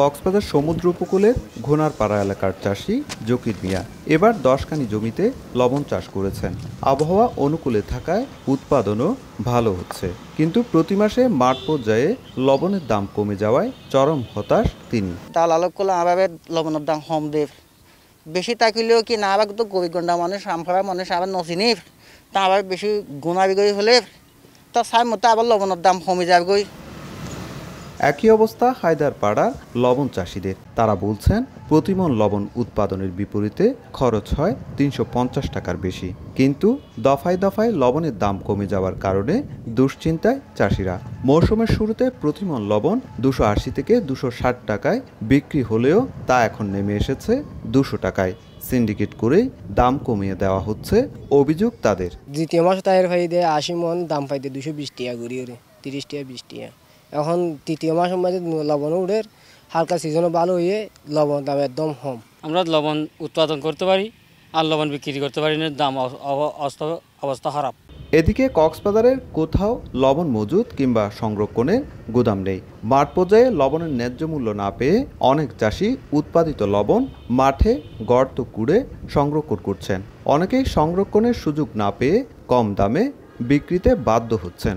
কক্সবাজার সমুদ্র উপকূলের ঘোনারপাড়া এলাকার চাষি জকির মিয়া এবার 10 কানি জমিতে লবণ চাষ করেছেন। আবহাওয়া অনুকূলে থাকায় উৎপাদনও ভালো হচ্ছে, কিন্তু প্রতি মাসে মাঠ পর্যায়ে লবণের দাম কমে যাওয়ায় চরম হতাশ তিনি। দালালক করলে আবার লবণের দাম কম দেব, বেশি তাকিলেও কি না আবার তো গরিব গন্ডা মানুষ আমফারা মানুষ আবার নচিনি, তা আবার বেশি গুণাবি গই হলে তা চাই মতো আবার লবণের দাম কমে যাবে গই। একই অবস্থা হায়দারপাড়া লবণ চাষিদের। তারা বলছেন প্রতিমন লবণ উৎপাদনের বিপরীতে খরচ হয় 350 টাকার বেশি, কিন্তু দফায় দফায় লবণের দাম কমে যাওয়ার কারণে দুশ্চিন্তায় চাষিরা। মৌসুমের শুরুতে প্রতিমন লবণ 280 থেকে 260 টাকায় বিক্রি হলেও তা এখন নেমে এসেছে 200 টাকায়। সিন্ডিকেট করেই দাম কমিয়ে দেওয়া হচ্ছে অভিযোগ তাদের। দ্বিতীয় মাস তাইর ভাই দেয় 80 মন, দাম পাইতে 220 টাকা করি, 30 টাকা 20 টাকা। এখন তৃতীয় মাসের মাঝে লবণ উঠে হালকা সিজনও ভালো হয়ে লবণ দাম একদম কম। আমরা লবণ উৎপাদন করতে পারি আর লবণ বিক্রি করতে পারি না, দাম অবস্থা খারাপ। এদিকে কক্সবাজারের কোথাও লবণ মজুত কিংবা সংরক্ষণের গুদাম নেই। মাঠ পর্যায়ে লবণের ন্যায্য মূল্য না পেয়ে অনেক চাষি উৎপাদিত লবণ মাঠে গর্ত কুড়ে সংরক্ষণ করছেন। অনেকেই সংরক্ষণের সুযোগ না পেয়ে কম দামে বিক্রিতে বাধ্য হচ্ছেন।